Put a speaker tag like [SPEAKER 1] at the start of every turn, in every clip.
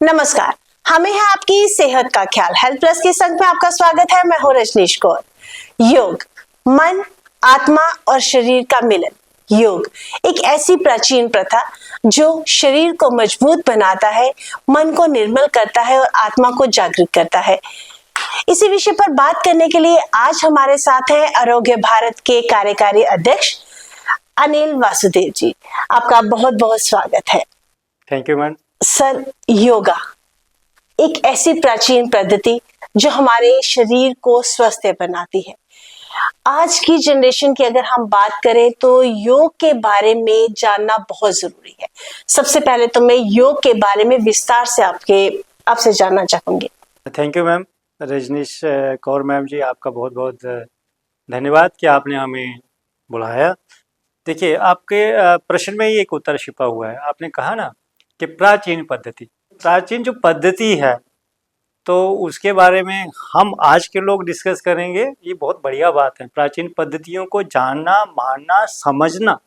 [SPEAKER 1] नमस्कार, हमें है आपकी सेहत का ख्याल। हेल्थ प्लस के संग में आपका स्वागत है। मैं हूं रजनीश कौर। योग, मन, आत्मा और शरीर का मिलन। योग एक ऐसी प्राचीन प्रथा जो शरीर को मजबूत बनाता है, मन को निर्मल करता है और आत्मा को जागृत करता है। इसी विषय पर बात करने के लिए आज हमारे साथ हैं आरोग्य भारत के कार्यकारी अध्यक्ष अनिल वासुदेव जी। आपका बहुत बहुत स्वागत है।
[SPEAKER 2] Thank you ma'am.
[SPEAKER 1] Sir, yoga एक ऐसी प्राचीन पद्धति जो हमारे शरीर को स्वस्थ बनाती है। आज की जनरेशन की अगर हम बात करें तो योग के बारे में जानना बहुत जरूरी है। सबसे पहले तो मैं योग के बारे में विस्तार से आपसे जानना चाहूंगी।
[SPEAKER 2] Thank you ma'am. Rajneesh Kaur ma'am ji, आपका बहुत बहुत धन्यवाद कि आपने हमें बुलाया। देखिए, आपके प्रश्न में ही एक उत्तर छिपा हुआ है। आपने कहा ना कि प्राचीन जो पद्धति है, तो उसके बारे में हम आज के लोग डिस्कस करेंगे। ये बहुत बढ़िया बात है। प्राचीन पद्धतियों को जानना, मानना, समझना,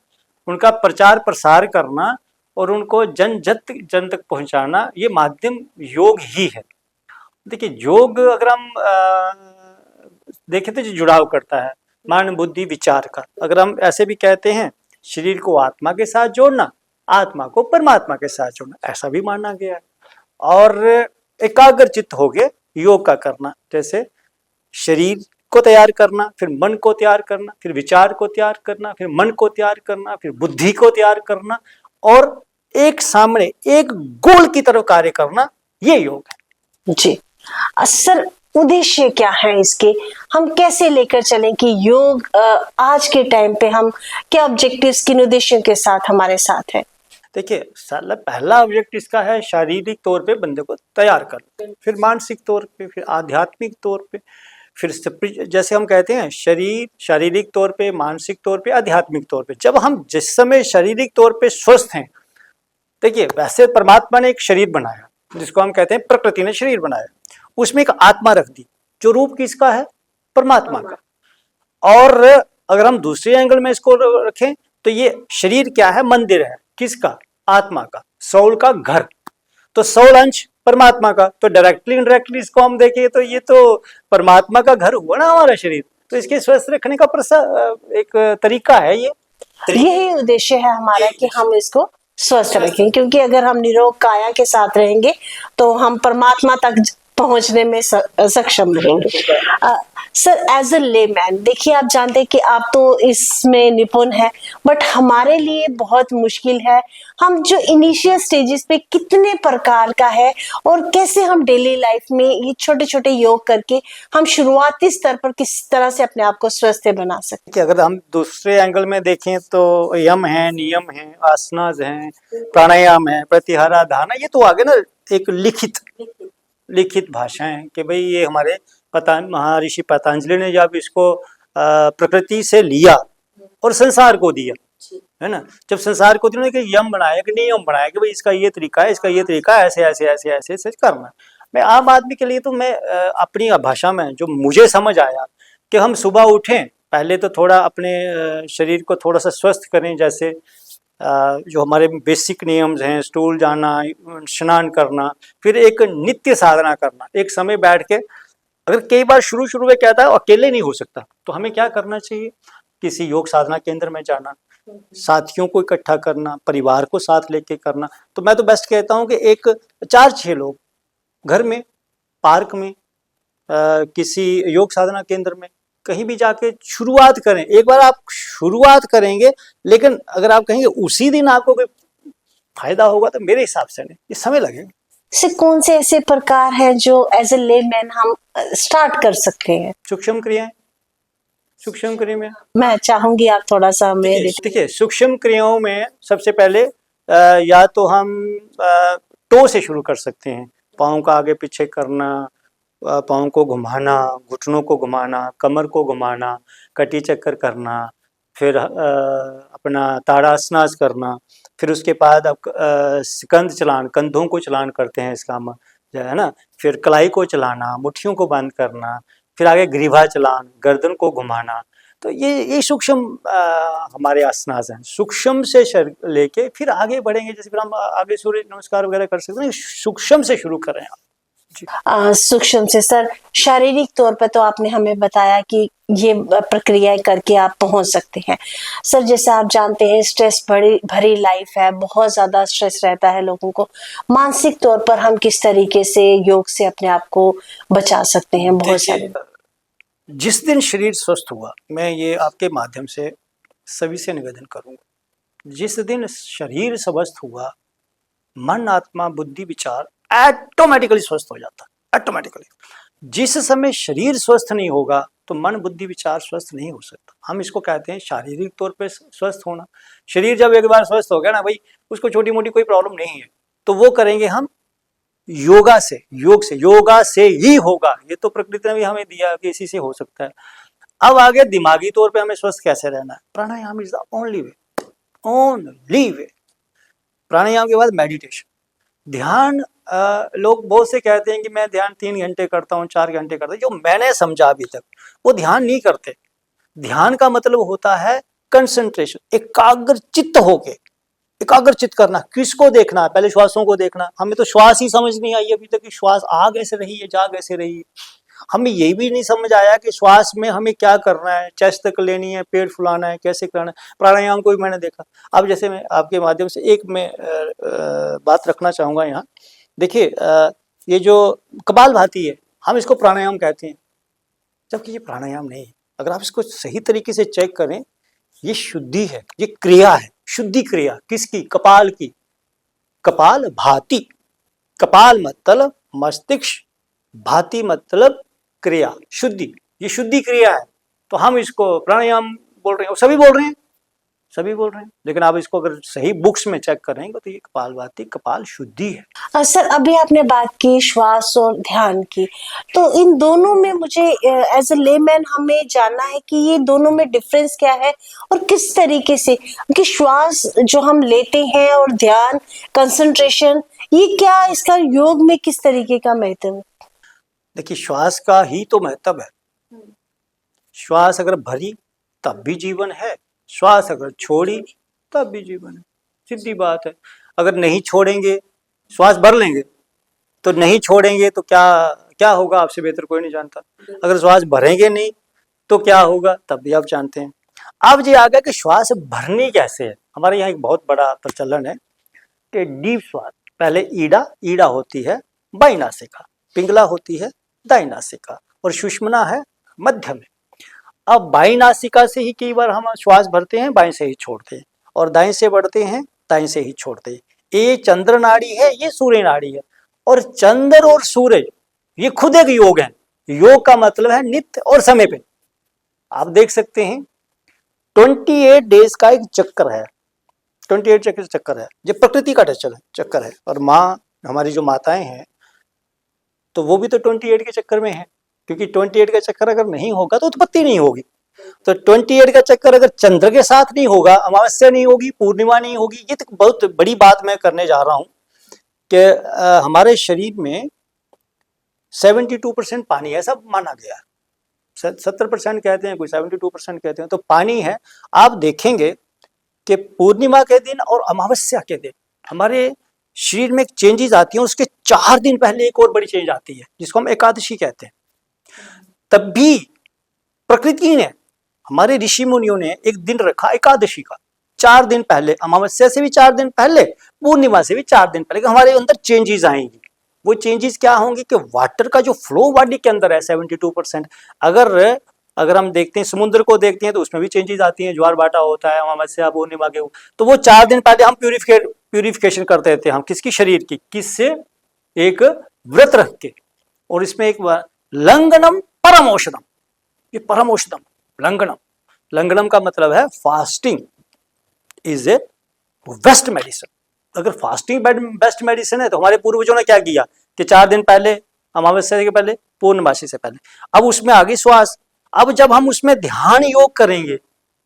[SPEAKER 2] उनका प्रचार प्रसार करना और उनको जन तक पहुंचाना, ये माध्यम योग ही है। देखिए, योग अगर हम देखें तो जो जुड़ाव करता है मन, बुद्धि, विचार का। अगर हम ऐसे भी कहते हैं, शरीर को आत्मा के साथ जोड़ना, आत्मा को परमात्मा के साथ जोड़ना, ऐसा भी माना गया है। और एकाग्र चित्त हो गए योग का करना, जैसे शरीर को तैयार करना, फिर मन को तैयार करना, फिर विचार को तैयार करना, फिर मन को तैयार करना, फिर बुद्धि को तैयार करना और एक सामने एक गोल की तरफ कार्य करना, ये योग है
[SPEAKER 1] जी। सर, उद्देश्य क्या है इसके? हम कैसे लेकर चलें कि योग आज के टाइम पे हम क्या ऑब्जेक्टिव्स, किन उद्देश्यों के साथ हमारे साथ है?
[SPEAKER 2] देखिए, पहला ऑब्जेक्ट इसका है शारीरिक तौर पे बंदे को तैयार करना, फिर मानसिक तौर पे, फिर आध्यात्मिक तौर पे, फिर जैसे हम कहते हैं शारीरिक तौर पे, मानसिक तौर पे, आध्यात्मिक तौर पे। जब हम जिस समय शारीरिक तौर पे स्वस्थ हैं, देखिए, वैसे परमात्मा ने एक शरीर बनाया जिसको हम कहते हैं प्रकृति ने शरीर बनाया, उसमें एक आत्मा रख दी जो रूप किसका है? परमात्मा का। और अगर हम दूसरे एंगल में इसको रखें तो ये शरीर क्या है? मंदिर है। किसका? आत्मा का, सोल का घर। तो सोल अंश परमात्मा का, तो डायरेक्टली इनडायरेक्टली इसको हम देखें तो ये तो परमात्मा का घर हुआ ना हमारा शरीर। तो इसके स्वस्थ रखने का एक तरीका है।
[SPEAKER 1] यही उद्देश्य है हमारा कि हम इसको स्वस्थ रखें, क्योंकि अगर हम निरोग काया के साथ रहेंगे तो हम परमात्मा तक पहुंचने में सक्षम रहेंगे। सर, एज अ लेमैन, देखिए, आप जानते हैं कि आप तो इसमें निपुण है, बट हमारे लिए बहुत मुश्किल है। हम जो इनिशियल स्टेजेस पे कितने प्रकार का है और कैसे हम डेली लाइफ में ये छोटे छोटे योग करके हम शुरुआती स्तर पर किस तरह से अपने आप को स्वस्थ बना सकते
[SPEAKER 2] हैं। अगर हम दूसरे एंगल में देखें तो यम है, नियम है, आसनास है, प्राणायाम है, प्रत्याहार, धारणा, ये तो आगे ना एक लिखित भाषाएं कि भाई ये हमारे महर्षि पतंजलि ने जब इसको प्रकृति से लिया और संसार को दिया, है ना। जब संसार को दिया, कि यम बनाया, कि नियम बनाया, कि भाई इसका ये तरीका है, इसका ये तरीका है, ऐसे ऐसे ऐसे ऐसे ऐसे करना। मैं आम आदमी के लिए तो मैं अपनी भाषा में जो मुझे समझ आया कि हम सुबह उठें, पहले तो थोड़ा अपने शरीर को थोड़ा सा स्वस्थ करें। जैसे जो हमारे बेसिक नियम्स हैं, स्टूल जाना, स्नान करना, फिर एक नित्य साधना करना, एक समय बैठ के। अगर कई बार शुरू में कहता है अकेले नहीं हो सकता, तो हमें क्या करना चाहिए? किसी योग साधना केंद्र में जाना, साथियों को इकट्ठा करना, परिवार को साथ लेके करना। तो मैं तो बेस्ट कहता हूँ कि एक 4-6 लोग घर में, पार्क में, किसी योग साधना केंद्र में, कहीं भी जाके शुरुआत करें। एक बार आप शुरुआत करेंगे, लेकिन अगर आप कहेंगे उसी दिन आपको कोई फायदा होगा, तो मेरे हिसाब से नहीं, ये समय लगेगा।
[SPEAKER 1] से कौन से ऐसे प्रकार हैं जो एज ए लेमैन हम स्टार्ट कर सकते हैं?
[SPEAKER 2] सूक्ष्म क्रियाएं। सूक्ष्म क्रिया में
[SPEAKER 1] मैं चाहूंगी आप थोड़ा सा हमें
[SPEAKER 2] देखिए, सूक्ष्म क्रियाओं में सबसे पहले या तो हम टो से शुरू कर सकते हैं। पाँव का आगे पीछे करना, पाँव को घुमाना, घुटनों को घुमाना, कमर को घुमाना, कटी चक्कर करना, फिर अपना ताड़ासनास करना, फिर उसके बाद अब स्कंध चलान, कंधों को चलान करते हैं इसका हम, है ना। फिर कलाई को चलाना, मुट्ठियों को बंद करना, फिर आगे ग्रीवा चलान, गर्दन को घुमाना, तो ये सूक्ष्म हमारे आसनास हैं। सूक्ष्म से लेके फिर आगे बढ़ेंगे, जैसे फिर हम आगे सूर्य नमस्कार वगैरह कर सकते हैं। सूक्ष्म से शुरू करें आप जी।
[SPEAKER 1] सूक्ष्म से सर, शारीरिक तौर पर तो आपने हमें बताया कि ये प्रक्रियाएं करके आप पहुंच सकते हैं। सर जैसे आप जानते हैं स्ट्रेस भरी लाइफ है, बहुत ज्यादा स्ट्रेस रहता है लोगों को, मानसिक तौर पर हम किस तरीके से योग से अपने आप को बचा सकते हैं? बहुत सारे
[SPEAKER 2] जिस दिन शरीर स्वस्थ हुआ, मैं ये आपके माध्यम से सभी से निवेदन करूंगा, जिस दिन शरीर स्वस्थ हुआ, मन आत्मा बुद्धि विचार ऑटोमेटिकली स्वस्थ हो जाता है, ऑटोमेटिकली। जिस समय शरीर स्वस्थ नहीं होगा तो मन बुद्धि विचार स्वस्थ नहीं हो सकता। हम इसको कहते हैं शारीरिक तौर पे स्वस्थ होना। शरीर जब एक बार स्वस्थ हो गया ना भाई, उसको छोटी मोटी कोई प्रॉब्लम नहीं है, तो वो करेंगे हम योगा से, योगा से ही होगा। ये तो प्रकृति ने भी हमें दिया कि इसी से हो सकता है। अब आगे दिमागी तौर पे हमें स्वस्थ कैसे रहना है? प्राणायाम इज द ओनली वे। प्राणायाम के बाद मेडिटेशन, ध्यान। लोग बहुत से कहते हैं कि मैं ध्यान 3 घंटे करता हूँ, 4 घंटे करता हूँ। जो मैंने समझा अभी तक, वो ध्यान नहीं करते। ध्यान का मतलब होता है कंसंट्रेशन, एकाग्र चित्त करना। किसको देखना है? पहले श्वासों को देखना। हमें तो श्वास ही समझ नहीं आई अभी तक कि श्वास आ कैसे रही है, जा कैसे रही है। हमें ये भी नहीं समझ आया कि श्वास में हमें क्या करना है, चेस्ट तक लेनी है, पेट फुलाना है, कैसे करना है। प्राणायाम को भी मैंने देखा। अब जैसे मैं आपके माध्यम से एक मैं बात रखना चाहूँगा यहाँ। देखिए, ये जो कपालभाति है, हम इसको प्राणायाम कहते हैं, जबकि ये प्राणायाम नहीं है। अगर आप इसको सही तरीके से चेक करें, ये शुद्धि है, ये क्रिया है, शुद्धि क्रिया। किसकी? कपाल की। कपाल भाति, कपाल मतलब मस्तिष्क, भाति मतलब क्रिया, शुद्धि। ये शुद्धि क्रिया है, तो हम इसको प्राणायाम बोल रहे हैं, सभी बोल रहे हैं। लेकिन आप इसको अगर सही बुक्स में चेक करेंगे तो ये कपाल भाति, कपाल शुद्धि है।
[SPEAKER 1] सर अभी आपने बात की श्वास और ध्यान की, तो इन दोनों में मुझे एज ए लेमैन हमें जानना है कि ये दोनों में डिफरेंस क्या है और किस तरीके से कि श्वास जो हम लेते हैं और ध्यान कंसंट्रेशन, ये क्या इसका योग में किस तरीके का महत्व है?
[SPEAKER 2] देखिए, श्वास का ही तो महत्व है। श्वास अगर भरी तब भी जीवन है, श्वास अगर छोड़ी तब भी जीवन है। सीधी बात है। अगर नहीं छोड़ेंगे, श्वास भर लेंगे तो नहीं छोड़ेंगे तो क्या होगा, आपसे बेहतर कोई नहीं जानता। अगर श्वास भरेंगे नहीं तो क्या होगा, तब भी आप जानते हैं। अब ये आ गया कि श्वास भरनी कैसे है। हमारे यहाँ एक बहुत बड़ा प्रचलन है कि डीप श्वास, पहले ईड़ा होती है बाई नासिका, पिंगला होती है दाई नासिका, और सुषुम्ना है मध्य में। अब बाई नासिका से ही कई बार हम श्वास भरते हैं, बाएं से ही छोड़ते हैं, और दाएं से बढ़ते हैं, दाएं से ही छोड़ते हैं। ये चंद्र नाड़ी है, ये सूर्य नाड़ी है। और चंद्र और सूर्य ये खुद एक योग है। योग का मतलब है नित्य और समय पे। आप देख सकते हैं 28 डेज का एक चक्कर है, 28 चक्कर है। ये प्रकृति का चक्कर है। और माँ, हमारी जो माताएं हैं, तो वो भी तो 28 के चक्कर में है, क्योंकि 28 का चक्कर अगर नहीं होगा तो उत्पत्ति नहीं होगी। तो 28 का चक्कर अगर चंद्र के साथ नहीं होगा, अमावस्या नहीं होगी, पूर्णिमा नहीं होगी। ये तो बहुत बड़ी बात मैं करने जा रहा हूं कि हमारे शरीर में 72% पानी है, सब माना गया। 70% कहते हैं, कोई 72% कहते हैं, तो पानी है। आप देखेंगे कि पूर्णिमा के दिन और अमावस्या के दिन हमारे शरीर में चेंजेस आती हैं। उसके 4 दिन पहले एक और बड़ी चेंज आती है, जिसको हम एकादशी कहते हैं। तब भी प्रकृति ने, हमारे ऋषि मुनियों ने एक दिन रखा एकादशी का, 4 दिन पहले, अमावस्या से भी 4 दिन पहले, पूर्णिमा से भी 4 दिन पहले। हमारे अंदर चेंजेस आएंगी। वो चेंजेस क्या होंगी कि वाटर का जो फ्लो बॉडी के अंदर है 72%। अगर हम देखते हैं, समुद्र को देखते हैं, तो उसमें भी चेंजेस आती हैं। ज्वार भाटा होता है अमावस्या पूर्णिमा के, तो वो 4 दिन पहले हम प्यूरिफिकेशन करते थे। हम किसकी? शरीर की। किससे? एक व्रत रख के। और इसमें एक लंघनम परमौषधम, ये परमौषधम, लंघनम का मतलब है fasting is a best medicine. अगर फास्टिंग बेस्ट मेडिसिन है, तो हमारे पूर्वजों ने क्या किया कि 4 दिन पहले, अमावस्या के पहले, पूर्णमासी से पहले। अब उसमें आ गई श्वास। अब जब हम उसमें ध्यान योग करेंगे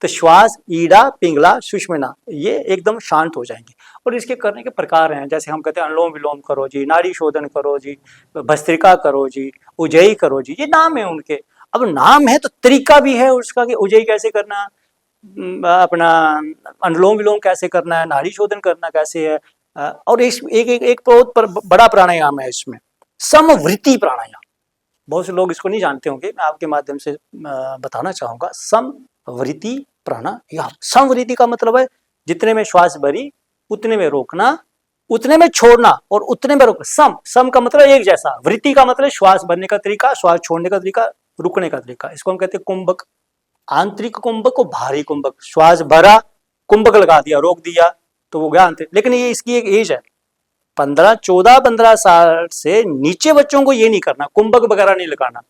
[SPEAKER 2] तो श्वास, ईड़ा, पिंगला, सुषुम्ना, ये एकदम शांत हो जाएंगे। और इसके करने के प्रकार हैं, जैसे हम कहते हैं अनुलोम विलोम करो जी, नाड़ी शोधन करो जी, भस्त्रिका करो जी, उज्जयी करो जी, ये नाम है उनके। अब नाम है तो तरीका भी है उसका कि उज्जयी कैसे करना, अपना अनुलोम विलोम कैसे करना है, नाड़ी शोधन करना कैसे है। और एक बहुत बड़ा प्राणायाम है इसमें, समवृत्ति प्राणायाम। बहुत से लोग इसको नहीं जानते होंगे, मैं आपके माध्यम से बताना चाहूंगा। समवृत्ति प्राणायाम, समवृत्ति का मतलब है जितने में श्वास भरी उतने में रोकना, उतने में छोड़ना और उतने में रोकना। सम का मतलब एक जैसा, वृत्ति का मतलब श्वास भरने का तरीका, श्वास छोड़ने का तरीका, रुकने का तरीका। इसको हम कहते हैं कुंभक, आंतरिक कुंभक और बाहरी कुंभक। श्वास भरा, कुंभक लगा दिया, रोक दिया तो वो गया आंतरिक। लेकिन ये इसकी एक एज है, 15 साल से नीचे बच्चों को ये नहीं करना, कुंभक वगैरह नहीं लगाना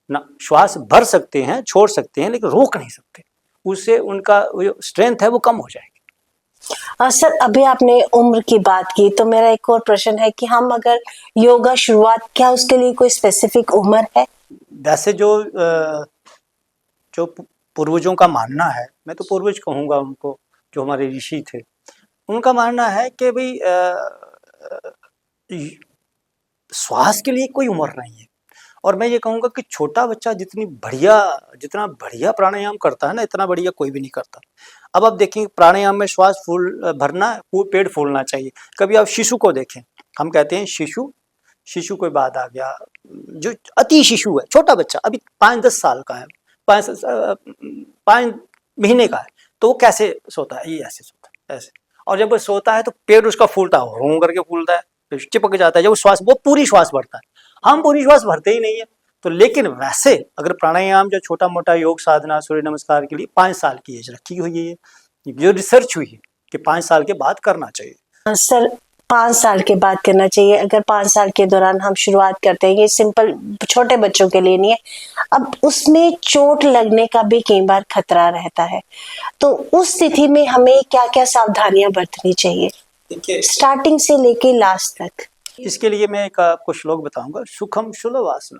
[SPEAKER 2] ना। श्वास भर सकते हैं, छोड़ सकते हैं, लेकिन रोक नहीं सकते, उससे उनका स्ट्रेंथ है वो कम हो जाएगी।
[SPEAKER 1] सर, अभी आपने उम्र की बात की, तो मेरा एक और प्रश्न है कि हम अगर योगा शुरुआत, क्या उसके लिए कोई स्पेसिफिक उम्र है?
[SPEAKER 2] वैसे जो पूर्वजों का मानना है, मैं तो पूर्वज कहूंगा उनको, जो हमारे ऋषि थे, उनका मानना है कि भाई श्वास के लिए कोई उम्र नहीं है। और मैं ये कहूंगा कि छोटा बच्चा जितना बढ़िया प्राणायाम करता है ना, इतना बढ़िया कोई भी नहीं करता। अब आप देखेंगे प्राणायाम में श्वास भरना, पेट फूलना चाहिए। कभी आप शिशु को देखें, हम कहते हैं शिशु कोई बाद आ गया, जो अति शिशु है, छोटा बच्चा अभी 5-10 साल का है, 5 महीने का है, तो वो कैसे सोता है? ये ऐसे सोता है, ऐसे। और जब वो सोता है तो पेट उसका फूलता है, हों करके फूलता है, फिर चिपक जाता है। जब वो पूरी श्वास भरता है, हम पूरी श्वास भरते ही नहीं है। तो लेकिन वैसे अगर प्राणायाम जो छोटा मोटा योग साधना, सूर्य नमस्कार के लिए 5 साल की एज रखी हुई है, जो रिसर्च हुई है कि 5 साल के बाद करना चाहिए।
[SPEAKER 1] सर, 5 साल के बाद करना चाहिए। अगर 5 साल के दौरान हम शुरुआत करते हैं, ये सिंपल छोटे बच्चों के लिए नहीं है, अब उसमें चोट लगने का भी कई बार खतरा रहता है, तो उस स्थिति में हमें क्या क्या सावधानियां बरतनी चाहिए स्टार्टिंग से लेके लास्ट तक?
[SPEAKER 2] इसके लिए मैं एक आपको श्लोक बताऊंगा, सुखम सुलभ आसन।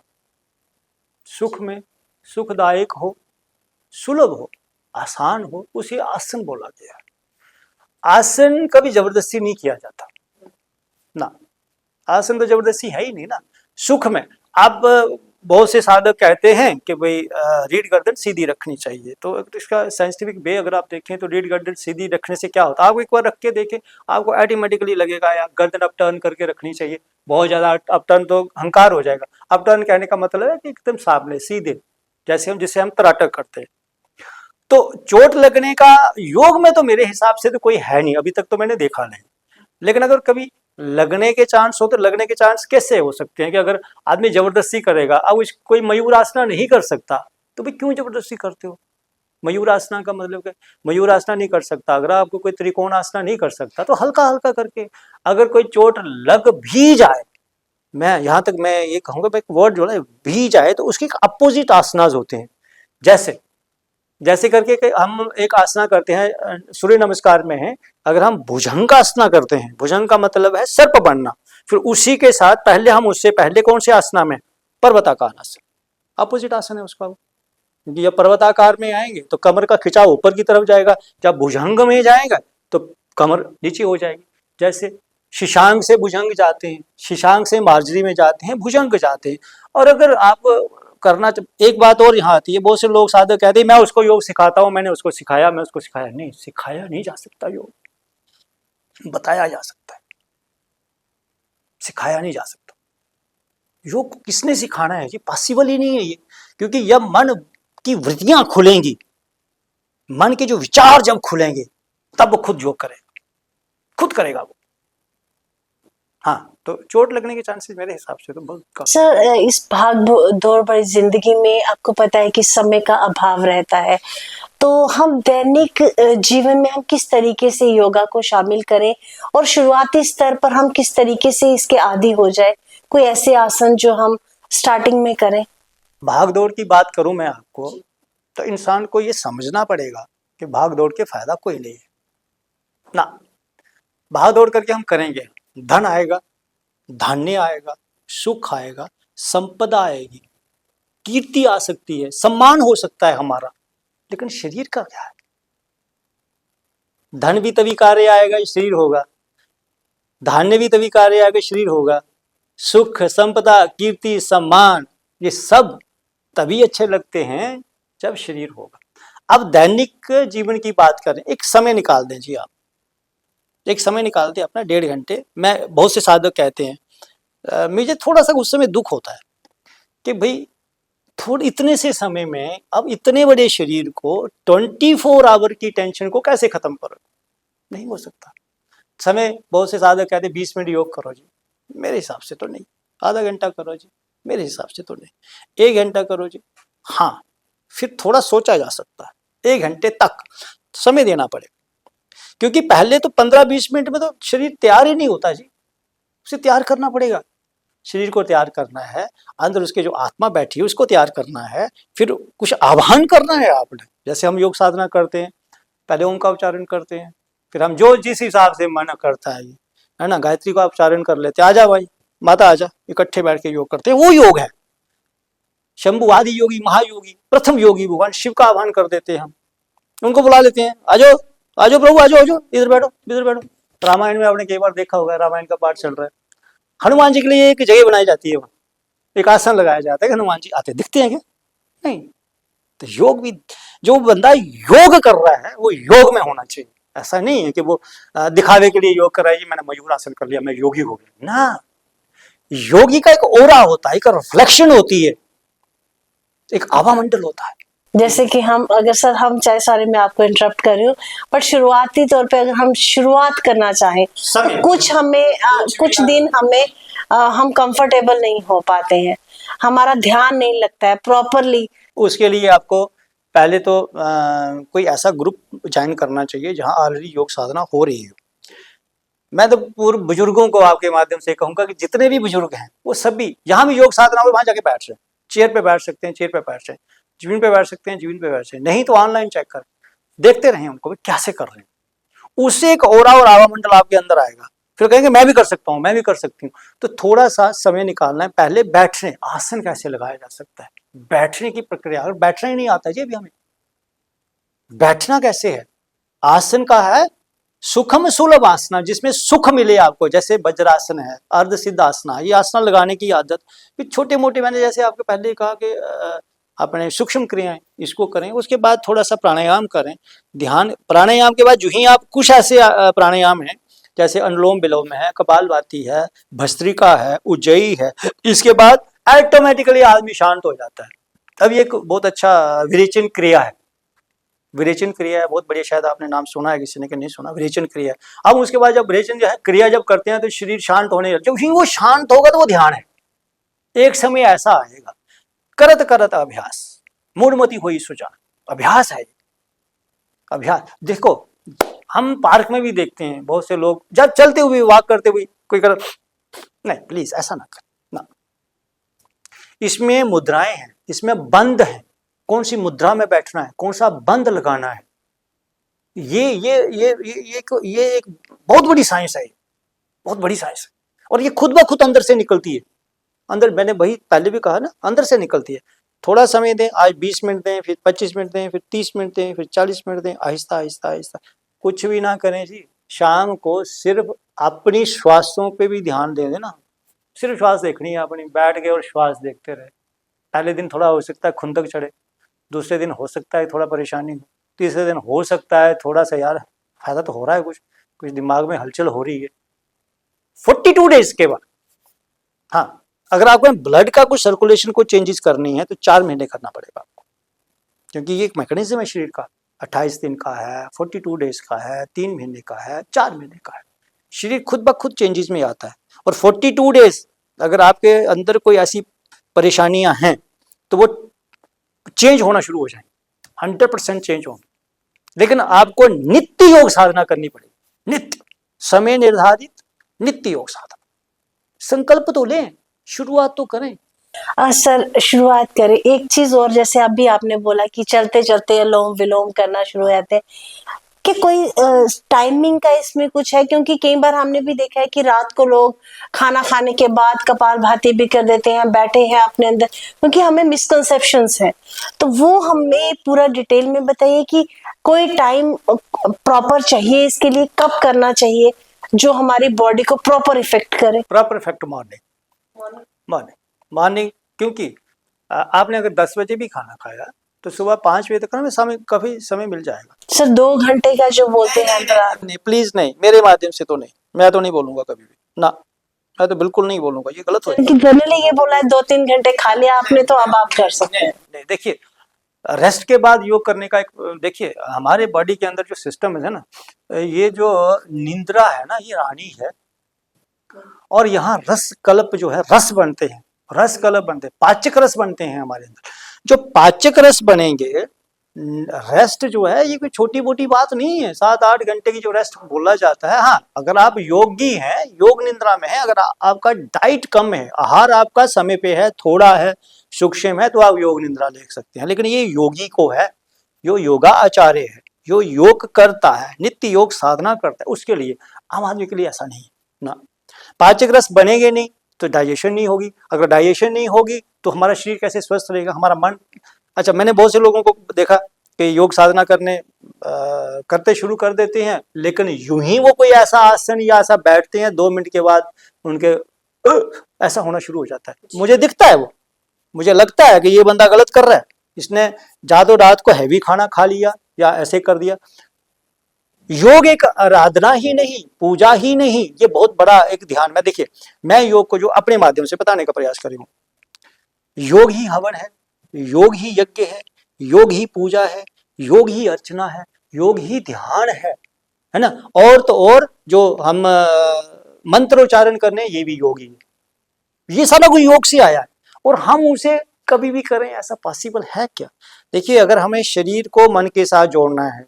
[SPEAKER 2] सुख में सुखदायक हो, सुलभ हो, आसान हो, उसे आसन बोला गया। आसन कभी जबरदस्ती नहीं किया जाता ना, आसन तो जबरदस्ती है ही नहीं ना। सुख में आप बहुत से साधक कहते हैं कि भाई रीढ़ गर्दन सीधी रखनी चाहिए, तो इसका साइंटिफिक वे अगर आप देखें तो रीढ़ गर्दन सीधी रखने से क्या होता है, आप एक बार रख के देखें, आपको ऑटोमेटिकली लगेगा यार गर्दन अप टर्न करके रखनी चाहिए। बहुत ज्यादा अप टर्न तो अहंकार हो जाएगा। अप टर्न कहने का मतलब है कि एकदम सामने सीधे, जिसे हम तराटक करते हैं। तो चोट लगने का योग में तो मेरे हिसाब से तो कोई है नहीं, अभी तक तो मैंने देखा नहीं। लेकिन अगर कभी लगने के चांस हो तो लगने के चांस कैसे हो सकते हैं कि अगर आदमी जबरदस्ती करेगा, अब कोई मयूर आसना नहीं कर सकता तो भाई क्यों जबरदस्ती करते हो? मयूर आसना का मतलब क्या? मयूर आसना नहीं कर सकता, अगर आपको कोई त्रिकोण आसना नहीं कर सकता तो हल्का हल्का करके, अगर कोई चोट लग भी जाए, मैं यहाँ तक मैं ये कहूंगा भाई वर्ड जो है भी जाए, तो उसके अपोजिट आसनाज होते हैं। जैसे करके हम एक आसना करते हैं सूर्य नमस्कार में है, अगर हम भुजंग आसना करते हैं, भुजंग का मतलब है सर्प बनना, फिर उसी के साथ पहले हम उससे पहले कौन से आसना में? पर्वताकार आसन, अपोजिट आसन है उसका। क्योंकि जब पर्वताकार में आएंगे तो कमर का खिंचाव ऊपर की तरफ जाएगा, जब भुजंग में जाएगा तो कमर नीचे हो जाएगी। जैसे शीशांग से भुजंग जाते हैं, शीशांग से मार्जरी में जाते हैं, भुजंग जाते हैं। और अगर आप करना, एक बात और यहाँ आती है, बहुत से लोग साधक कहते हैं मैं उसको योग सिखाता हूँ, मैंने उसको सिखाया, नहीं, सिखाया नहीं जा सकता, योग बताया जा सकता है, सिखाया नहीं जा सकता। योग किसने सिखाना है? ये पॉसिबल ही नहीं है ये, क्योंकि जब मन की वृत्तियां खुलेंगी, मन के जो विचार जब खुलेंगे, तब वो खुद योग करेगा, खुद करेगा वो। हाँ, तो चोट लगने के चांसेस मेरे हिसाब से तो बहुत कम।
[SPEAKER 1] सर, इस भाग दौड़ भरी जिंदगी में आपको पता है कि समय का अभाव रहता है, तो हम दैनिक जीवन में हम किस तरीके से योगा को शामिल करें और शुरुआती स्तर पर हम किस तरीके से इसके आदी हो जाए? कोई ऐसे आसन जो हम स्टार्टिंग में करें?
[SPEAKER 2] भाग दौड़ की बात करूं मैं आपको, तो इंसान को ये समझना पड़ेगा कि भाग दौड़ के फायदा कोई नहीं है ना। भाग दौड़ करके हम करेंगे, धन आएगा, धान्य आएगा, सुख आएगा, संपदा आएगी, कीर्ति आ सकती है, सम्मान हो सकता है हमारा, लेकिन शरीर का क्या है? धन भी तभी कार्य आएगा, शरीर होगा, धान्य भी तभी कार्य आएगा, शरीर होगा, सुख, संपदा, कीर्ति, सम्मान, ये सब तभी अच्छे लगते हैं जब शरीर होगा। अब दैनिक जीवन की बात करें, एक समय निकाल दें जी, आप एक समय निकाल दें अपना 1.5 घंटे। मैं बहुत से साधक कहते हैं, मुझे थोड़ा सा उस समय दुख होता है कि भाई थोड़े इतने से समय में अब इतने बड़े शरीर को 24 आवर की टेंशन को कैसे खत्म करो, नहीं हो सकता। समय बहुत से साधक कहते 20 मिनट योग करो जी, मेरे हिसाब से तो नहीं। आधा घंटा करो जी, मेरे हिसाब से तो नहीं। 1 घंटा करो जी, हाँ फिर थोड़ा सोचा जा सकता है। 1 घंटे तक समय देना पड़ेगा, क्योंकि पहले तो 15-20 मिनट में तो शरीर तैयार ही नहीं होता जी, उसे तैयार करना पड़ेगा। शरीर को तैयार करना है, अंदर उसके जो आत्मा बैठी है उसको तैयार करना है, फिर कुछ आह्वान करना है आपने। जैसे हम योग साधना करते हैं, पहले ओम का उच्चारण करते हैं, फिर हम जो जिस हिसाब से मन करता है ना, गायत्री का उच्चारण कर लेते हैं, आजा भाई माता आजा, इकट्ठे बैठ के योग करते हैं, वो योग है। शंभु आदि योगी, महायोगी, प्रथम योगी भगवान शिव का आह्वान कर देते हैं हम, उनको बुला लेते हैं, आजो आजो प्रभु आजो आजो, इधर बैठो इधर बैठो। रामायण में आपने कई बार देखा होगा, रामायण का पाठ चल रहा है, हनुमान जी के लिए एक जगह बनाई जाती है, वहां एक आसन लगाया जाता है कि हनुमान जी आते दिखते हैं क्या? नहीं। तो योग भी, जो बंदा योग कर रहा है वो योग में होना चाहिए। ऐसा नहीं है कि वो दिखावे के लिए योग कर रहा है, मैंने मयूर आसन कर लिया मैं योगी हो गया ना। योगी का एक ओरा होता है, एक रिफ्लेक्शन होती है, एक आभा मंडल होता है।
[SPEAKER 1] जैसे कि हम अगर सर, हम चाहे सारे, मैं आपको इंटरप्ट कर रही हूँ, पर शुरुआती तौर पे अगर हम शुरुआत करना चाहें तो कुछ हमें कुछ दिन हमें हम कंफर्टेबल नहीं हो पाते हैं, हमारा ध्यान नहीं लगता है प्रॉपरली।
[SPEAKER 2] उसके लिए आपको पहले तो कोई ऐसा ग्रुप ज्वाइन करना चाहिए जहां ऑलरेडी योग साधना हो रही है। मैं तो पूर्व बुजुर्गों को आपके माध्यम से कहूंगा कि जितने भी बुजुर्ग हैं वो सभी जहां भी योग साधना हो वहां जाके बैठ जाए। चेयर पे बैठ सकते हैं, चेयर पे बैठ जाए, जमीन पे बैठ सकते हैं, जमीन पे बैठ जाए, नहीं तो ऑनलाइन चेक करें, देखते रहें उनको कैसे कर रहे हैं। उससे एक ओरा और आवा मंडल आपके अंदर आएगा, फिर कहेंगे मैं भी कर सकता हूँ, मैं भी कर सकती हूँ। तो थोड़ा सा समय निकालना है, पहले बैठने, आसन कैसे लगाया जा सकता है, बैठने की प्रक्रिया, अगर बैठना ही नहीं आता जी अभी हमें, बैठना कैसे है। आसन का है सुखम सुलभ आसना, जिसमें सुख मिले आपको, जैसे वज्रासन है, अर्ध सिद्ध आसना, ये आसना लगाने की आदत। फिर छोटे मोटे, मैंने जैसे आपको पहले कहा कि अपने सूक्ष्म क्रियाएं इसको करें, उसके बाद थोड़ा सा प्राणायाम करें, ध्यान। प्राणायाम के बाद जो ही आप कुछ ऐसे प्राणायाम हैं जैसे अनुलोम विलोम है, कपालभाति है, भस्त्रिका है, उज्जयी है, इसके बाद ऑटोमेटिकली आदमी शांत हो जाता है। अब ये एक बहुत अच्छा विरेचन क्रिया है, विरेचन क्रिया है, बहुत बढ़िया, शायद आपने नाम सुना है किसी ने कि नहीं सुना, विरेचन क्रिया। अब उसके बाद जब विरेचन जो है क्रिया जब करते हैं तो शरीर शांत होने लगता है, वो शांत होगा तो वो ध्यान है। एक समय ऐसा आएगा, करत करत अभ्यास मूढ़मति हुई सुजान, अभ्यास है, अभ्यास। देखो हम पार्क में भी देखते हैं बहुत से लोग जब चलते हुए वॉक करते हुए कोई कर, नहीं प्लीज ऐसा ना कर ना। इसमें मुद्राएं हैं, इसमें बंद है, कौन सी मुद्रा में बैठना है, कौन सा बंद लगाना है, ये एक बहुत बड़ी साइंस है, बहुत बड़ी साइंस है। और ये खुद ब खुद अंदर से निकलती है, अंदर, मैंने वही पहले भी कहा ना, अंदर से निकलती है। थोड़ा समय दें, आज 20 मिनट दें, फिर 25 मिनट दें, फिर 30 मिनट दें, फिर 40 मिनट दें, आहिस्ता आहिस्ता आहिस्ता। कुछ भी ना करें जी, शाम को सिर्फ अपनी श्वासों पे भी ध्यान दे देना, सिर्फ श्वास देखनी है अपनी, बैठ के और श्वास देखते रहे। पहले दिन थोड़ा हो सकता है खुंदक चढ़े, दूसरे दिन हो सकता है थोड़ा परेशानी हो, तीसरे दिन हो सकता है थोड़ा सा यार फायदा तो हो रहा है, कुछ दिमाग में हलचल हो रही है। 42 डेज के बाद, हाँ अगर आपको ब्लड का कुछ सर्कुलेशन को चेंजेस करनी है तो 4 महीने करना पड़ेगा आपको, क्योंकि ये एक मैकेनिज्म है शरीर का। 28 दिन का है, 42 डेज का है, 3 महीने का है, 4 महीने का है, शरीर खुद ब खुद चेंजेस में आता है। और 42 डेज अगर आपके अंदर कोई ऐसी परेशानियां हैं तो वो चेंज होना शुरू हो जाएंगे, 100% चेंज होंगे। लेकिन आपको नित्य योग साधना करनी पड़ेगी, नित्य, समय निर्धारित नित्य योग साधना। संकल्प तो लें, शुरुआत तो करें।
[SPEAKER 1] सर शुरुआत करें। एक चीज और, जैसे अभी आपने बोला कि चलते चलते अनुलोम विलोम करना शुरू हो जाते हैं, कि कोई टाइमिंग का इसमें कुछ है? क्योंकि कई बार हमने भी देखा है कि रात को लोग खाना खाने के बाद कपालभाति भी कर देते हैं, बैठे हैं अपने अंदर, क्योंकि हमें मिसकंसेप्शंस हैं। तो वो हमें पूरा डिटेल में बताइए कि कोई टाइम प्रॉपर चाहिए इसके लिए, कब करना चाहिए जो हमारी बॉडी को प्रॉपर इफेक्ट करे?
[SPEAKER 2] प्रॉपर इफेक्ट मॉर्निंग, क्योंकि आपने अगर 10 बजे भी खाना खाया तो सुबह 5 बजे तक हमें समय काफी समय मिल जाएगा।
[SPEAKER 1] सर 2 घंटे का जो बोलते हैं अंतराल,
[SPEAKER 2] नहीं प्लीज नहीं, मेरे माध्यम से तो नहीं, मैं तो नहीं बोलूंगा कभी भी ना, मैं तो बिल्कुल नहीं बोलूंगा, ये गलत हो
[SPEAKER 1] क्योंकि जनरली ये बोला है 2-3 घंटे खा लिया आपने तो अब आप कर सकते हैं।
[SPEAKER 2] नहीं देखिए, रेस्ट के बाद योग करने का एक, देखिए हमारे बॉडी के अंदर जो सिस्टम है ना, ये जो निंद्रा है ना, ये रानी है, और यहाँ रस कल्प जो है, रस बनते हैं, रस कल्प बनते हैं, पाचक रस बनते हैं हमारे अंदर। जो पाचक रस बनेंगे, रेस्ट जो है ये कोई छोटी मोटी बात नहीं है, 7-8 घंटे की जो रेस्ट बोला जाता है। हाँ, अगर आप योगी हैं, योग निद्रा में है, अगर आपका डाइट कम है, आहार आपका समय पे है, थोड़ा है, सूक्ष्म है, तो आप योग निद्रा ले सकते हैं। लेकिन ये योगी को है, जो योगा आचार्य है, जो योग करता है, नित्य योग साधना करता है, उसके लिए, आम आदमी के लिए ऐसा नहीं है ना। पाचक रस बनेंगे नहीं तो डाइजेशन नहीं होगी, अगर डाइजेशन नहीं होगी तो हमारा शरीर कैसे स्वस्थ रहेगा, हमारा मन। अच्छा, मैंने बहुत से लोगों को देखा कि योग साधना करते शुरू कर देते हैं, लेकिन यूं ही वो कोई ऐसा आसन या ऐसा बैठते हैं, 2 मिनट के बाद उनके ऐसा होना शुरू हो जाता है। मुझे दिखता है, वो मुझे लगता है कि ये बंदा गलत कर रहा है, इसने ज्यादा रात को हैवी खाना खा लिया या ऐसे कर दिया। योग एक आराधना ही नहीं, पूजा ही नहीं, ये बहुत बड़ा एक ध्यान में। देखिए, मैं योग को जो अपने माध्यम से बताने का प्रयास कर रही हूँ, योग ही हवन है, योग ही यज्ञ है, योग ही पूजा है, योग ही अर्चना है, योग ही ध्यान है ना। और तो और जो हम मंत्रोच्चारण करने, ये भी योग ही है। ये सारा कोई योग से आया है, और हम उसे कभी भी करें, ऐसा पॉसिबल है क्या? देखिए, अगर हमें शरीर को मन के साथ जोड़ना है,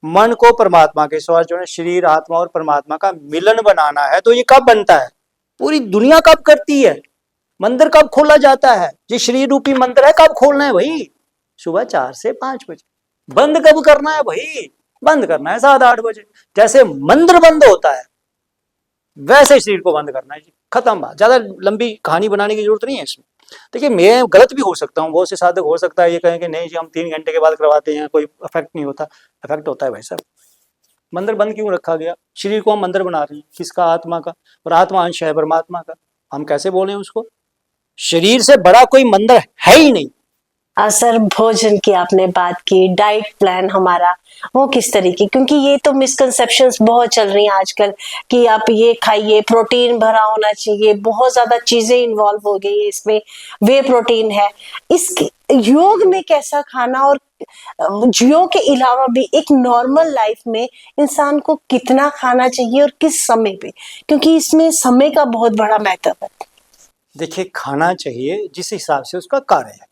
[SPEAKER 2] मन को परमात्मा के साथ जोड़ना, शरीर आत्मा और परमात्मा का मिलन बनाना है, तो ये कब बनता है? पूरी दुनिया कब करती है? मंदिर कब खोला जाता है? ये शरीर रूपी मंदिर है, कब खोलना है भाई? सुबह 4 से 5 बजे। बंद कब करना है भाई? बंद करना है 7-8 बजे। जैसे मंदिर बंद होता है, वैसे शरीर को बंद करना है जी, खत्म बात। ज्यादा लंबी कहानी बनाने की जरूरत नहीं है इसमें। देखिए, मैं गलत भी हो सकता हूँ, बहुत से साधक हो सकता है ये कहें कि नहीं जी हम 3 घंटे के बाद करवाते हैं, कोई इफेक्ट नहीं होता। इफेक्ट होता है भाई साहब। मंदिर बंद क्यों रखा गया? शरीर को हम मंदिर बना रहे हैं, किसका? आत्मा का, और आत्मा अंश है परमात्मा का। हम कैसे बोले उसको? शरीर से बड़ा कोई मंदिर है ही नहीं।
[SPEAKER 1] सर, भोजन की आपने बात की, डाइट प्लान हमारा वो किस तरीके, क्योंकि ये तो मिसकंसेप्शंस बहुत चल रही हैं आजकल कि आप ये खाइए, प्रोटीन भरा होना चाहिए, बहुत ज्यादा चीजें इन्वॉल्व हो गई है इसमें, वे प्रोटीन है। इस योग में कैसा खाना, और योग के अलावा भी एक नॉर्मल लाइफ में इंसान को कितना खाना चाहिए और किस समय पे, क्योंकि इसमें समय का बहुत बड़ा महत्व है।
[SPEAKER 2] देखिए, खाना चाहिए जिस हिसाब से उसका कार्य है।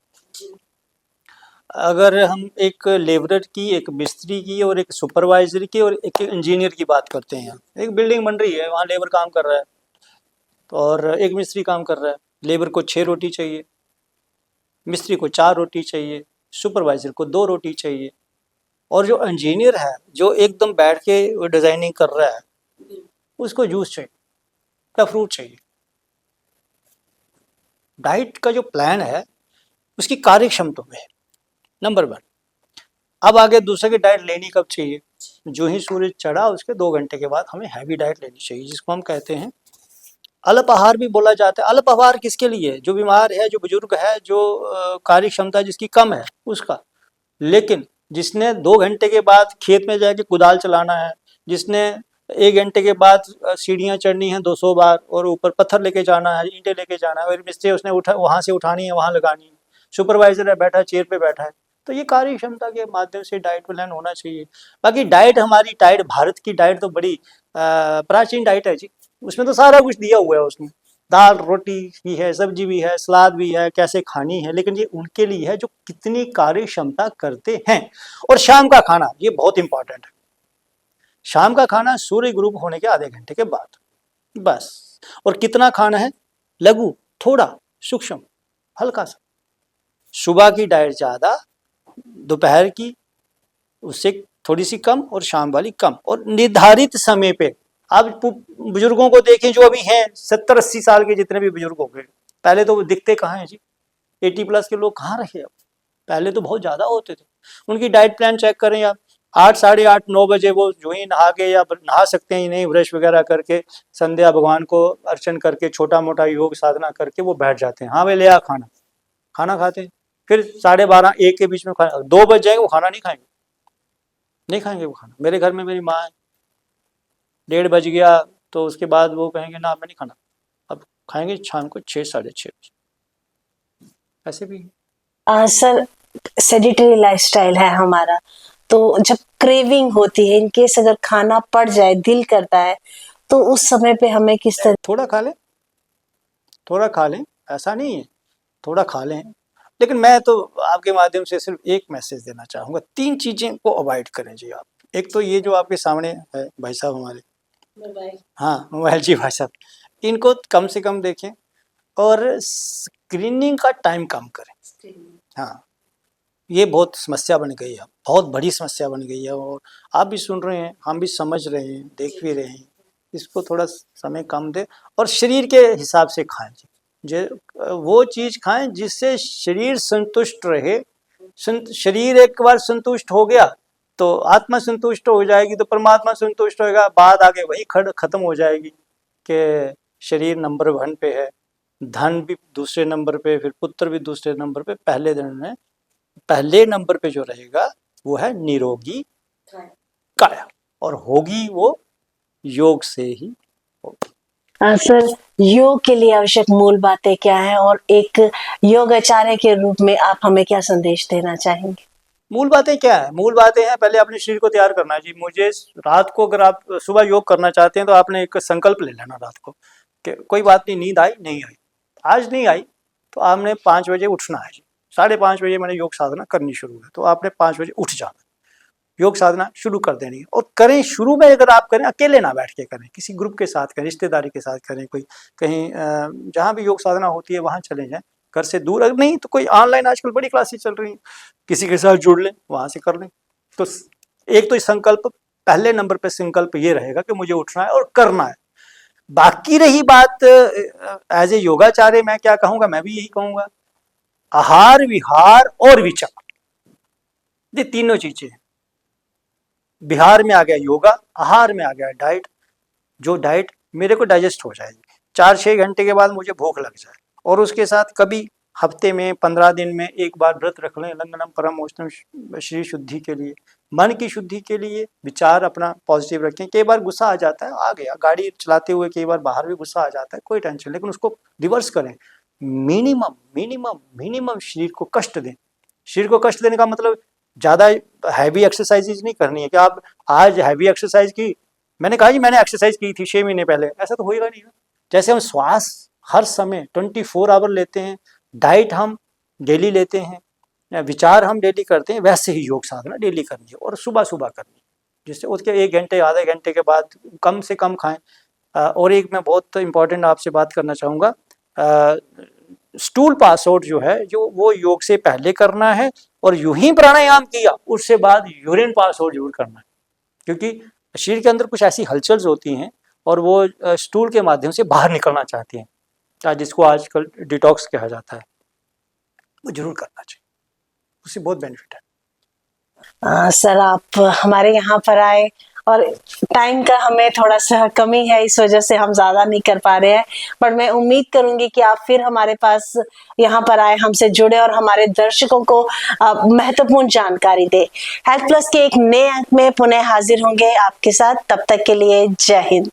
[SPEAKER 2] अगर हम एक लेबरर की, एक मिस्त्री की, और एक सुपरवाइजर की, और एक इंजीनियर की बात करते हैं, एक बिल्डिंग बन रही है, वहाँ लेबर काम कर रहा है और एक मिस्त्री काम कर रहा है। लेबर को 6 रोटी चाहिए, मिस्त्री को 4 रोटी चाहिए, सुपरवाइजर को 2 रोटी चाहिए, और जो इंजीनियर है, जो एकदम बैठ के डिजाइनिंग कर रहा है, उसको जूस चाहिए या फ्रूट चाहिए। डाइट का जो प्लान है उसकी कार्यक्षमता में है, नंबर 1। अब आगे दूसरे की डाइट लेनी कब चाहिए? जो ही सूरज चढ़ा उसके 2 घंटे के बाद हमें हैवी डाइट लेनी चाहिए, जिसको हम कहते हैं अल्प आहार भी बोला जाता है। अल्प आहार किसके लिए? जो बीमार है, जो बुजुर्ग है, जो कार्य क्षमता जिसकी कम है, उसका। लेकिन जिसने 2 घंटे के बाद खेत में जाके कुदाल चलाना है, जिसने 1 घंटे के बाद सीढ़ियाँ चढ़नी है 200 बार, और ऊपर पत्थर लेके जाना है, ईंटें लेके जाना है, और मिस्त्री उसने वहां से उठानी है, वहां लगानी है, सुपरवाइजर है बैठा, चेयर पे बैठा है, तो ये कार्य क्षमता के माध्यम से डाइट प्लान होना चाहिए। बाकी डाइट, हमारी डाइट, भारत की डाइट तो बड़ी प्राचीन डाइट है जी, उसमें तो सारा कुछ दिया हुआ है। उसमें दाल रोटी भी है, सब्जी भी है, सलाद भी है, कैसे खानी है, लेकिन ये उनके लिए है जो कितनी कार्य क्षमता करते हैं। और शाम का खाना, ये बहुत इंपॉर्टेंट है। शाम का खाना सूर्य ग्रुप होने के आधे घंटे के बाद, बस। और कितना खाना है? लघु, थोड़ा, सूक्ष्म, हल्का सा। सुबह की डाइट ज्यादा, दोपहर की उससे थोड़ी सी कम, और शाम वाली कम, और निर्धारित समय पे। आप बुजुर्गों को देखें जो अभी हैं 70-80 साल के, जितने भी बुजुर्ग हो गए, पहले तो वो दिखते कहाँ हैं जी? 80+ के लोग कहाँ रहे अब? पहले तो बहुत ज्यादा होते थे। उनकी डाइट प्लान चेक करें आप, 8, 8:30, 9 बजे वो जो ही नहा के, या नहा सकते हैं नहीं, ब्रश वगैरह करके, संध्या भगवान को अर्चन करके, छोटा मोटा योग साधना करके वो बैठ जाते हैं। हाँ भाई, ले आ खाना, खाना खाते हैं, फिर 12:30 1 के बीच में खाना, 2 बज जाएंगे वो खाना नहीं खाएंगे, नहीं खाएंगे वो खाना। मेरे घर में मेरी माँ है, 1:30 बज गया तो उसके बाद वो कहेंगे ना मैं नहीं खाना, अब खाएंगे शाम को 6 साढ़े 6 बजे, ऐसे भी।
[SPEAKER 1] सर सेडिटरी लाइफस्टाइल है हमारा, तो जब क्रेविंग होती है, इनकेस अगर खाना पड़ जाए, दिल करता है, तो उस समय पे हमें किस तरह?
[SPEAKER 2] थोड़ा खा लें, थोड़ा खा लें, ऐसा नहीं है, थोड़ा खा लें। लेकिन मैं तो आपके माध्यम से सिर्फ एक मैसेज देना चाहूँगा, 3 चीज़ें को अवॉइड करें जी आप। एक तो ये जो आपके सामने है भाई साहब हमारे, हाँ मोबाइल जी भाई साहब, इनको कम से कम देखें और स्क्रीनिंग का टाइम कम करें। हाँ, ये बहुत समस्या बन गई है, बहुत बड़ी समस्या बन गई है, और आप भी सुन रहे हैं, हम भी समझ रहे हैं, देख भी रहे हैं। इसको थोड़ा समय कम दें और शरीर के हिसाब से खाएं जी, वो चीज़ खाएं जिससे शरीर संतुष्ट रहे। शरीर एक बार संतुष्ट हो गया तो आत्मा संतुष्ट हो जाएगी, तो परमात्मा संतुष्ट होएगा, बात आगे वही खत्म हो जाएगी कि शरीर नंबर 1 पे है, धन भी दूसरे नंबर पे, फिर पुत्र भी दूसरे नंबर पे, पहले नंबर पे जो रहेगा वो है निरोगी काया, और होगी वो योग से ही होगी।
[SPEAKER 1] सर योग के लिए आवश्यक मूल बातें क्या है, और एक योग आचार्य के रूप में आप हमें क्या संदेश देना चाहेंगे?
[SPEAKER 2] मूल बातें क्या है? मूल बातें हैं, पहले अपने शरीर को तैयार करना है जी। मुझे रात को, अगर आप सुबह योग करना चाहते हैं तो आपने एक संकल्प ले लेना रात को कि कोई बात नहीं, नींद आई नहीं आई, आज नहीं आई तो आपने 5 बजे उठना है जी। 5:30 बजे मैंने योग साधना करनी शुरू है, तो आपने 5 बजे उठ जाना, योग साधना शुरू कर देनी है। और करें, शुरू में अगर आप करें, अकेले ना बैठ के करें, किसी ग्रुप के साथ करें, रिश्तेदारी के साथ करें, कोई कहीं जहाँ भी योग साधना होती है वहाँ चले जाएं, घर से दूर। अगर नहीं तो कोई ऑनलाइन आजकल बड़ी क्लासेस चल रही हैं, किसी के साथ जुड़ लें, वहाँ से कर लें। तो एक तो संकल्प, पहले नंबर पे संकल्प ये रहेगा कि मुझे उठना है और करना है। बाकी रही बात एज ए योगाचार्य, मैं क्या कहूँगा, मैं भी यही कहूँगा, आहार विहार और विचार, ये तीनों चीजें। बिहार में आ गया योगा, आहार में आ गया डाइट, जो डाइट मेरे को डाइजेस्ट हो जाएगी, 4-6 घंटे के बाद मुझे भूख लग जाए, और उसके साथ कभी हफ्ते में 15 दिन में एक बार व्रत रख लें, लंघनम परमोष्णम, शरीर शुद्धि के लिए, मन की शुद्धि के लिए। विचार अपना पॉजिटिव रखें। कई बार गुस्सा आ जाता है, आ गया, गाड़ी चलाते हुए कई बार बाहर भी गुस्सा आ जाता है, कोई टेंशन, लेकिन उसको रिवर्स करें। मिनिमम मिनिमम मिनिमम शरीर को कष्ट दें। शरीर को कष्ट देने का मतलब ज़्यादा हैवी एक्सरसाइज नहीं करनी है कि आप आज हैवी एक्सरसाइज की, मैंने कहा जी मैंने एक्सरसाइज की थी 6 महीने पहले, ऐसा तो होएगा नहीं। जैसे हम श्वास हर समय 24 आवर लेते हैं, डाइट हम डेली लेते हैं, विचार हम डेली करते हैं, वैसे ही योग साधना डेली करनी है, और सुबह सुबह करनी है, जिससे उसके 1 घंटे आधे घंटे के बाद कम से कम खाएं। और एक मैं बहुत इंपॉर्टेंट आपसे बात करना चाहूँगा, स्टूल पास आउट जो है, जो वो योग से पहले करना है, और यूं ही प्राणायाम किया उससे बाद यूरिन पास आउट जरूर करना है, क्योंकि शरीर के अंदर कुछ ऐसी हलचल होती हैं और वो स्टूल के माध्यम से बाहर निकलना चाहती हैं, जिसको आजकल डिटॉक्स कहा जाता है, वो जरूर करना चाहिए, उससे बहुत बेनिफिट है।
[SPEAKER 1] सर आप हमारे यहाँ पर आए, और टाइम का हमें थोड़ा सा कमी है, इस वजह से हम ज्यादा नहीं कर पा रहे हैं, पर मैं उम्मीद करूंगी कि आप फिर हमारे पास यहाँ पर आए, हमसे जुड़े और हमारे दर्शकों को महत्वपूर्ण जानकारी दे। हेल्थ प्लस के एक नए अंक में पुनः हाजिर होंगे आपके साथ, तब तक के लिए जय हिंद।